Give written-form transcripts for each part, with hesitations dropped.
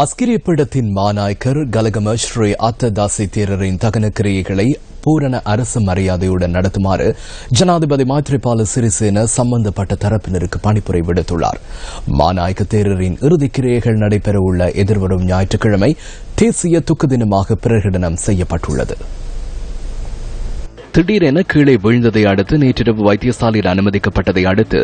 அஸ்கிரிய பீடத்தின் மாநாயக்கர் கலகம ஸ்ரீ அத்ததாசி தேரரின் தகன கிரியைகளை பூரண அரசு மரியாதையுடன் நடத்துமாறு ஜனாதிபதி மைத்ரிபால சிறிசேன சம்பந்தப்பட்ட தரப்பினருக்கு பணிப்புரை விடுத்துள்ளார். மாநாயக்க தேரரின் இறுதி கிரியைகள் நடைபெறவுள்ள எதிர்வரும் ஞாயிற்றுக்கிழமை தேசிய துக்க தினமாக பிரகடனம் செய்யப்பட்டுள்ளது. திடீரென கீழே விழுந்ததை அடுத்து நேற்றிரவு வைத்தியசாலையில் அனுமதிக்கப்பட்டதை அடுத்து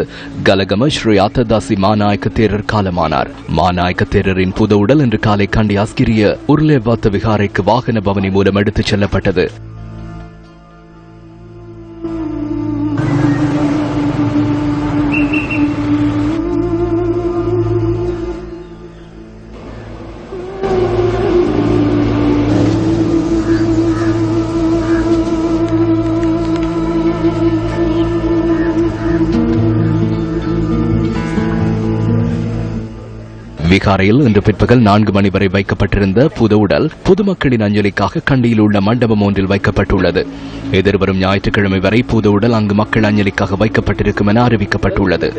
கலகம ஸ்ரீ அத்ததாசி மாநாயக்க தேரர் காலமானார். மாநாயக்க தேரரின் புத உடல் இன்று காலை கண்டி அஸ்கிரிய உருளேவாத்த விகாரைக்கு வாகன பவனி மூலம் எடுத்துச் செல்லப்பட்டது. விகாரையில் இன்று பிற்பகல் 4 மணி வரை வைக்கப்பட்டிருந்த புத உடல் பொதுமக்களின் அஞ்சலிக்காக கண்டியில் உள்ள மண்டபம் ஒன்றில் வைக்கப்பட்டுள்ளது. எதிர்வரும் ஞாயிற்றுக்கிழமை வரை புத உடல் அங்கு மக்கள் அஞ்சலிக்காக வைக்கப்பட்டிருக்கும் என அறிவிக்கப்பட்டுள்ளது.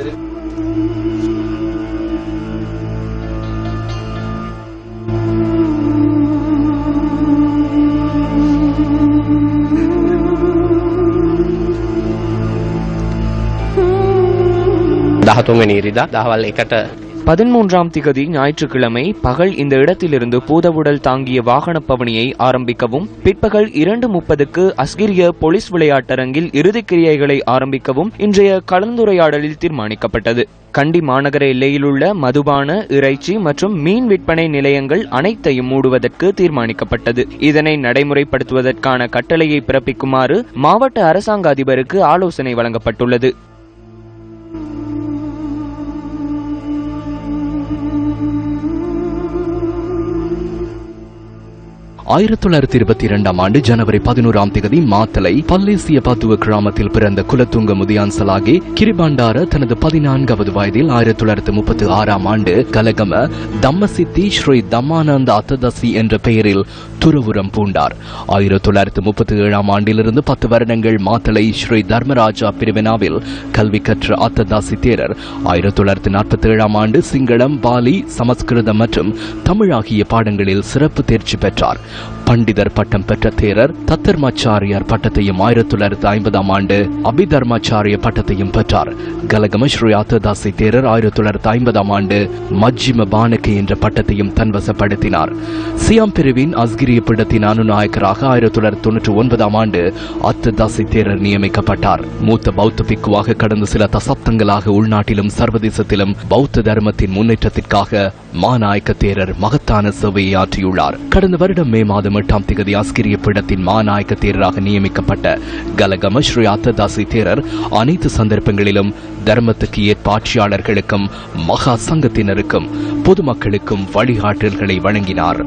பதிமூன்றாம் திகதி ஞாயிற்றுக்கிழமை பகல் இந்த இடத்திலிருந்து பூதவுடல் தாங்கிய வாகன பவனியை ஆரம்பிக்கவும், பிற்பகல் 2:30க்கு அஸ்கிரிய போலீஸ் விளையாட்டரங்கில் இறுதிக் கிரியைகளை ஆரம்பிக்கவும் இன்றைய கலந்துரையாடலில் தீர்மானிக்கப்பட்டது. கண்டி மாநகர எல்லையில் உள்ள மதுபான, இறைச்சி மற்றும் மீன் விற்பனை நிலையங்கள் அனைத்தையும் மூடுவதற்கு தீர்மானிக்கப்பட்டது. இதனை நடைமுறைப்படுத்துவதற்கான கட்டளையை பிறப்பிக்குமாறு மாவட்ட அரசாங்க அதிபருக்கு ஆலோசனை வழங்கப்பட்டுள்ளது. 1922ஆம் ஆண்டு ஜனவரி 11ஆம் தேதி மாத்தலை பல்லேசிய பத்துவ கிராமத்தில் பிறந்த குலத்துங்க முதியான் சலாகே கிரிபாண்டார தனது 14வது வயதில் 1936ஆம் ஆண்டு கலகம தம்மசித்தி ஸ்ரீ தம்மானந்த அத்ததாசி என்ற பெயரில் துறவுரம் பூண்டார். 1937ஆம் ஆண்டிலிருந்து 10 வருடங்கள் மாத்தலை ஸ்ரீ தர்மராஜா பிரிவினாவில் கல்வி கற்ற அத்ததாசி தேரர் 1947ஆம் ஆண்டு சிங்களம், பாலி, சமஸ்கிருதம் மற்றும் தமிழ் ஆகிய பாடங்களில் சிறப்பு தேர்ச்சி பெற்றார். பண்டிதர் பட்டம் பெற்ற தேரர் தத்தர்மாச்சாரியார் பட்டத்தையும் 1950ஆம் ஆண்டு அபிதர்மாச்சாரிய பட்டத்தையும் பெற்றார். கலகம ஸ்ரீ அத்ததாசி தேரர் 1950ஆம் ஆண்டு மஜ்ஜிம பானகி என்ற பட்டத்தையும் தன்வசப்படுத்தினார். சியாம் பிரிவின் அஸ்கிரிய பீடத்தின் அனுநாயக்கராக 1999ஆம் ஆண்டு அத்ததாசி தேரர் நியமிக்கப்பட்டார். மூத்த பௌத்த பிக்குவாக கடந்த சில தசாப்தங்களாக உள்நாட்டிலும் சர்வதேசத்திலும் பௌத்த தர்மத்தின் முன்னேற்றத்திற்காக மாநாயக்க தேரர் மகத்தான சேவையை ஆற்றியுள்ளார். கடந்த வருடம் மே மாதம் 8ஆம் தேதி அஸ்கிரிய பீடத்தின் மாநாயக்க தேரராக நியமிக்கப்பட்ட கலகம ஸ்ரீ அத்ததாசி தேரர் அனைத்து சந்தர்ப்பங்களிலும் தர்மத்துக்கு ஏற்ப ஆட்சியாளர்களுக்கும் மகா சங்கத்தினருக்கும் பொதுமக்களுக்கும் வழிகாட்டல்களை வழங்கினார்.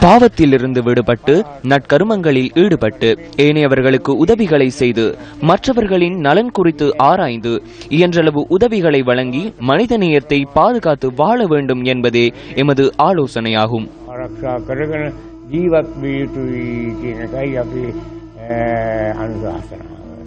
பாவத்திலிருந்து விடுபட்டு நற்கருமங்களில் ஈடுபட்டு ஏனையவர்களுக்கு உதவிகளை செய்து மற்றவர்களின் நலன் குறித்து ஆராய்ந்து இயன்றளவு உதவிகளை வழங்கி மனிதநேயத்தை பாதுகாத்து வாழ வேண்டும் என்பதே எமது ஆலோசனையாகும். ජීවත් විය යුතුයි කියන එකයි අපි අනුශාසනා